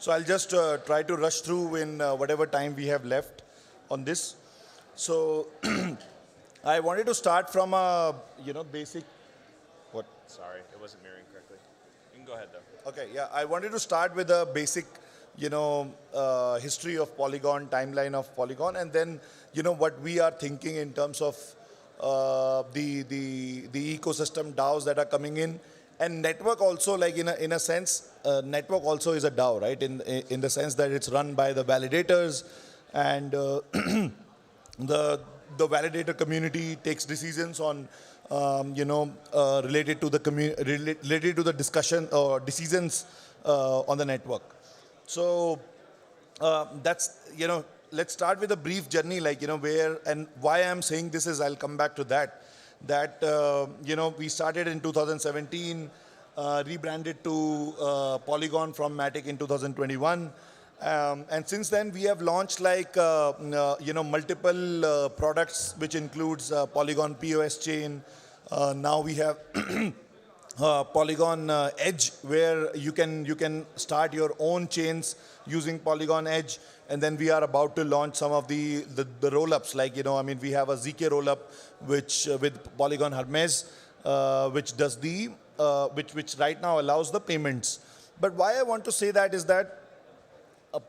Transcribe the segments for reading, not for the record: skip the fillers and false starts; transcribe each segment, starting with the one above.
So I'll just try to rush through in whatever time we have left on this. So I wanted to start from a basic. What? Sorry, it wasn't mirroring correctly. You can go ahead though. Okay, yeah, I wanted to start with a basic, history of Polygon, timeline of Polygon, and then, what we are thinking in terms of the ecosystem DAOs that are coming in, and network also, like in a sense, network also is a DAO, right? In the sense that it's run by the validators, and the validator community takes decisions on related to the discussion or decisions on the network. So that's, let's start with a brief journey, like, where and why I'm saying this is, I'll come back to that. We started in 2017, rebranded to Polygon from Matic in 2021. And since then, we have launched like, multiple products, which includes Polygon POS chain. Now we have Polygon Edge, where you can start your own chains using Polygon Edge. And then we are about to launch some of the roll-ups. Like, we have a ZK roll-up, which with Polygon Hermes, which does which right now allows the payments. But why I want to say that is that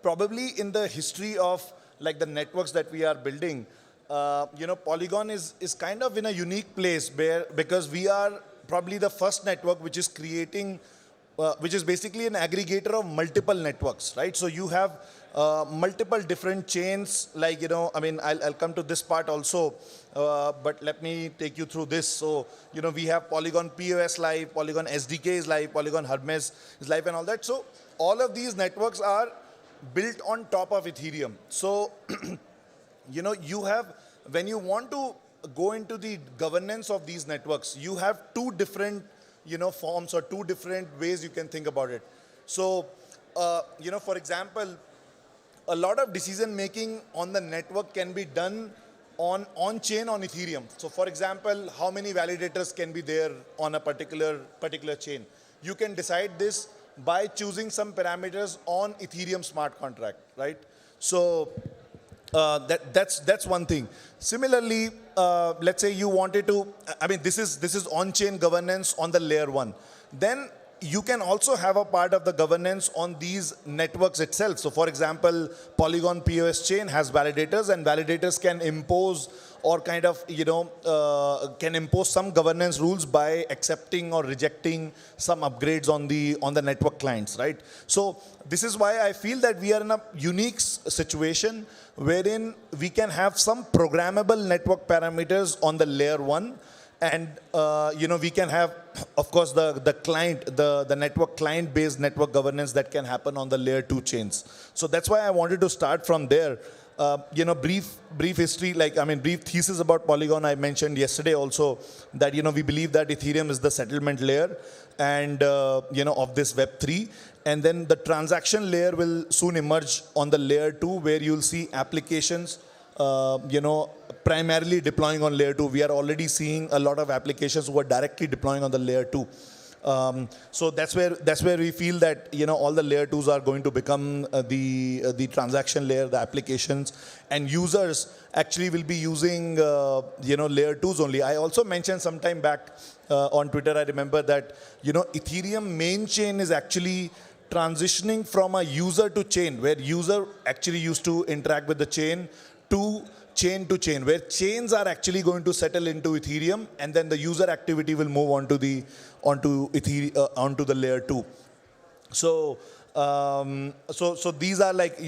probably in the history of like the networks that we are building, Polygon is kind of in a unique place because we are probably the first network which is creating, which is basically an aggregator of multiple networks, right? So you have multiple different chains, like, I'll come to this part also, but let me take you through this. So, we have Polygon POS live, Polygon SDK is live, Polygon Hermes is live and all that. So all of these networks are built on top of Ethereum. So, you have, when you want to go into the governance of these networks, you have two different, forms or two different ways you can think about it. So, for example, a lot of decision making on the network can be done on-chain on Ethereum. So, for example, how many validators can be there on a particular chain? You can decide this by choosing some parameters on Ethereum smart contract, right? So that's one thing. Similarly, let's say you wanted to, this is on-chain governance on the layer 1. Then you can also have a part of the governance on these networks itself. So for example, Polygon POS chain has validators, and validators can impose or kind of, can impose some governance rules by accepting or rejecting some upgrades on the network clients, right? So this is why I feel that we are in a unique situation wherein we can have some programmable network parameters on the layer 1. And, we can have, of course, the client, the network client-based network governance that can happen on the layer 2 chains. So that's why I wanted to start from there. Brief history, brief thesis about Polygon. I mentioned yesterday also that, we believe that Ethereum is the settlement layer and, of this Web3. And then the transaction layer will soon emerge on the layer 2, where you'll see applications, primarily deploying on layer 2. We are already seeing a lot of applications who are directly deploying on the layer 2. So that's where we feel that, all the layer 2s are going to become the transaction layer, the applications, and users actually will be using, layer 2s only. I also mentioned some time back on Twitter, I remember that, Ethereum main chain is actually transitioning from a user to chain, where user actually used to interact with the chain, to chain, where chains are actually going to settle into Ethereum, and then the user activity will move onto the layer 2. So these are like,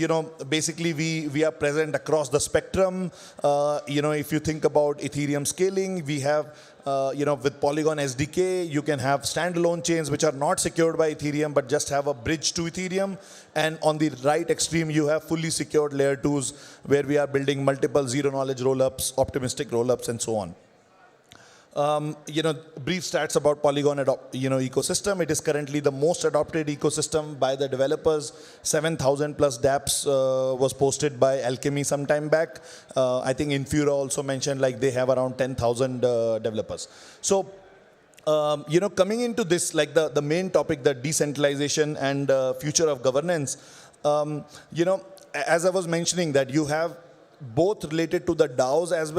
basically we are present across the spectrum. If you think about Ethereum scaling, we have, with Polygon SDK, you can have standalone chains which are not secured by Ethereum, but just have a bridge to Ethereum. And on the right extreme, you have fully secured layer 2s, where we are building multiple zero-knowledge rollups, optimistic rollups, and so on. Brief stats about Polygon ecosystem. It is currently the most adopted ecosystem by the developers. 7,000 plus dApps was posted by Alchemy some time back. I think Infura also mentioned like they have around 10,000 developers. So coming into this, like the main topic, the decentralization and future of governance, You know, as I was mentioning that you have both related to the DAOs as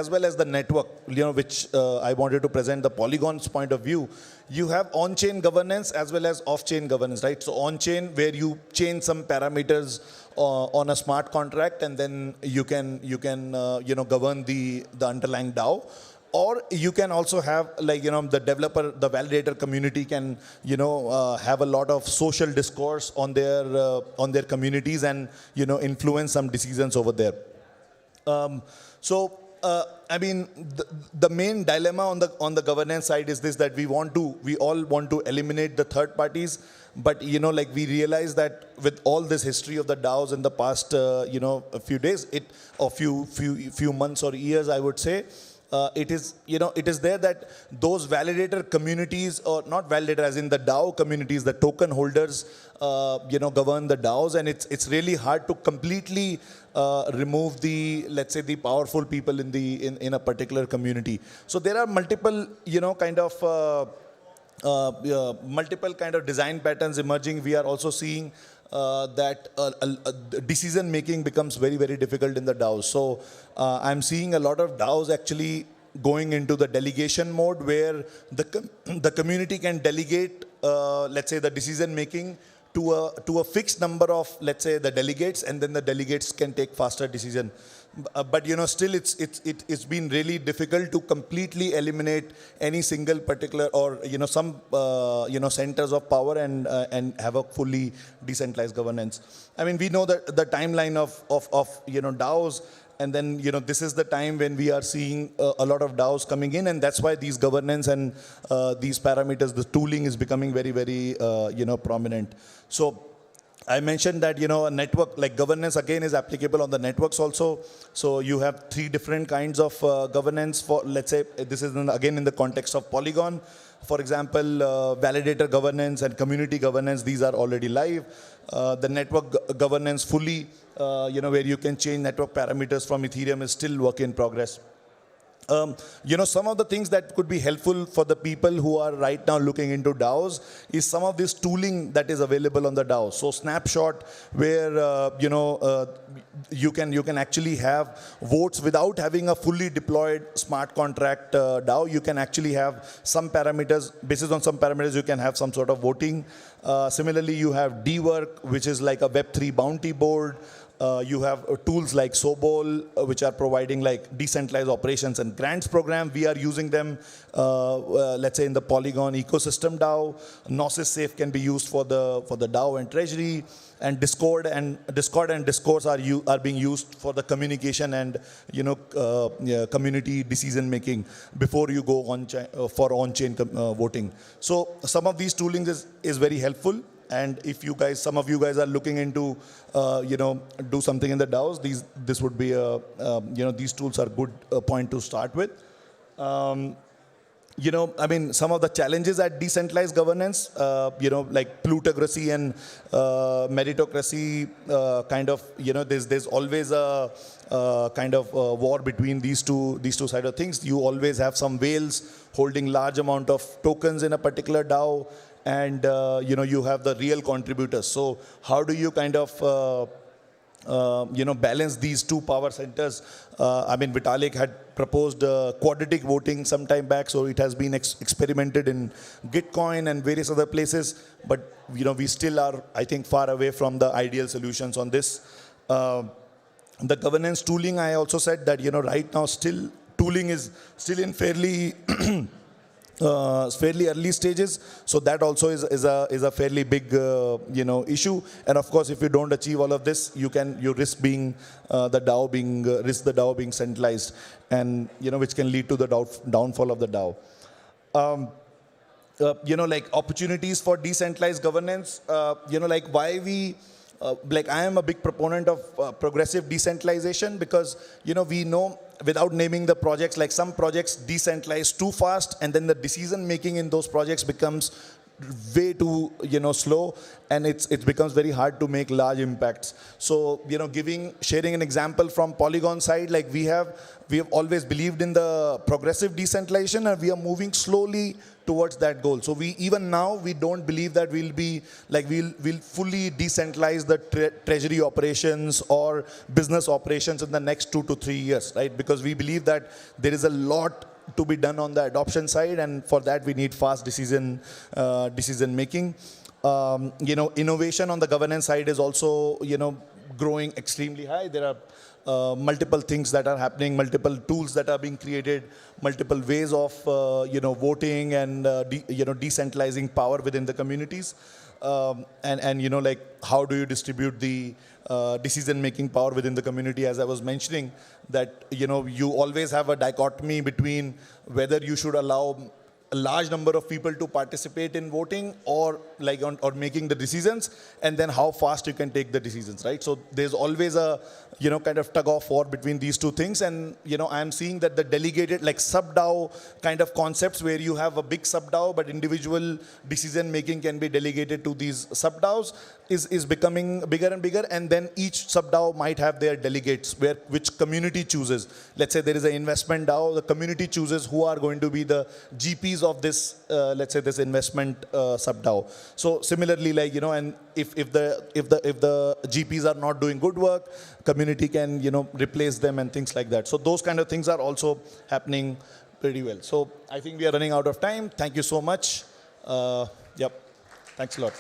well as the network, you know, which I wanted to present the Polygon's point of view. You have on-chain governance as well as off-chain governance, right? So on-chain, where you change some parameters on a smart contract, and then you can you know, govern the underlying DAO. Or you can also have, like, you know, the developer, the validator community can, you know, have a lot of social discourse on their communities and, you know, influence some decisions over there. I mean, the main dilemma on the governance side is this, that we all want to eliminate the third parties, but, you know, like, we realize that with all this history of the DAOs in the past, you know, a few days, few months or years, I would say, it is, you know, it is there that those validator communities, or not validator as in the DAO communities, the token holders, you know, govern the DAOs, and it's really hard to completely remove the, let's say, the powerful people in a particular community. So there are multiple, you know, kind of multiple kind of design patterns emerging. We are also seeing that decision making becomes very, very difficult in the DAOs. So I'm seeing a lot of DAOs actually going into the delegation mode, where the community can delegate, let's say, the decision making to a fixed number of, let's say, the delegates, and then the delegates can take faster decision. But, you know, still it's been really difficult to completely eliminate any single particular, or, you know, some you know, centers of power and have a fully decentralized governance. I mean, we know that the timeline of you know, DAOs, and then, you know, this is the time when we are seeing a lot of DAOs coming in, and that's why these governance and these parameters, the tooling is becoming very, very you know, prominent. So I mentioned that, you know, a network like governance again is applicable on the networks also. So you have 3 different kinds of governance for, let's say, this is again in the context of Polygon. For example, validator governance and community governance, these are already live. The network governance fully, you know, where you can change network parameters from Ethereum, is still work in progress. You know, some of the things that could be helpful for the people who are right now looking into DAOs is some of this tooling that is available on the DAO. So Snapshot, where you know, you can actually have votes without having a fully deployed smart contract DAO. You can actually have some parameters, based on some parameters, you can have some sort of voting. Similarly, you have DWork, which is like a Web3 bounty board. You have tools like Sobol, which are providing like decentralized operations and grants program. We are using them, let's say, in the Polygon ecosystem DAO. Gnosis Safe can be used for the DAO and treasury. And Discord and Discourse are being used for the communication and, you know, community decision making before you go for on-chain voting. So some of these toolings is very helpful. And if you guys, some of you guys are looking into, you know, do something in the DAOs, this would be a, you know, these tools are good point to start with. You know, I mean, some of the challenges at decentralized governance, you know, like plutocracy and meritocracy, kind of, you know, there's always a kind of war between these two side of things. You always have some whales holding large amount of tokens in a particular DAO, and you know, you have the real contributors. So how do you kind of you know, balance these two power centers? I mean, Vitalik had proposed quadratic voting some time back, so it has been experimented in Gitcoin and various other places. But, you know, we still are, I think, far away from the ideal solutions on this. The governance tooling, I also said that, you know, right now still tooling is still in fairly fairly early stages, so that also is a fairly big you know, issue. And of course, if you don't achieve all of this, you risk being the DAO being centralized, and, you know, which can lead to the downfall of the DAO. You know, like opportunities for decentralized governance. You know, like why we. Like I am a big proponent of progressive decentralization, because, you know, we know, without naming the projects, like some projects decentralize too fast, and then the decision making in those projects becomes way too, slow, and it becomes very hard to make large impacts. So, sharing an example from Polygon side, like we have always believed in the progressive decentralization, and we are moving slowly towards that goal. So even now we don't believe that we'll fully decentralize the treasury operations or business operations in the next 2 to 3 years, right? Because we believe that there is a lot to be done on the adoption side, and for that we need fast decision making. Innovation on the governance side is also growing extremely high. There are multiple things that are happening, multiple tools that are being created, multiple ways of voting and decentralizing power within the communities. Like how do you distribute the decision-making power within the community? As I was mentioning, that you always have a dichotomy between whether you should allow a large number of people to participate in voting or making the decisions, and then how fast you can take the decisions, right? So there's always a kind of tug of war between these two things. And I'm seeing that the delegated, like sub-DAO kind of concepts, where you have a big sub-DAO but individual decision making can be delegated to these sub-DAOs, is becoming bigger and bigger. And then each sub-DAO might have their delegates, which community chooses. Let's say there is an investment DAO, the community chooses who are going to be the GPs of this, let's say this investment sub-DAO. So similarly, and if the GPs are not doing good work, community can replace them and things like that. So those kind of things are also happening pretty well. So I think we are running out of time. Thank you so much. Yep. Thanks a lot.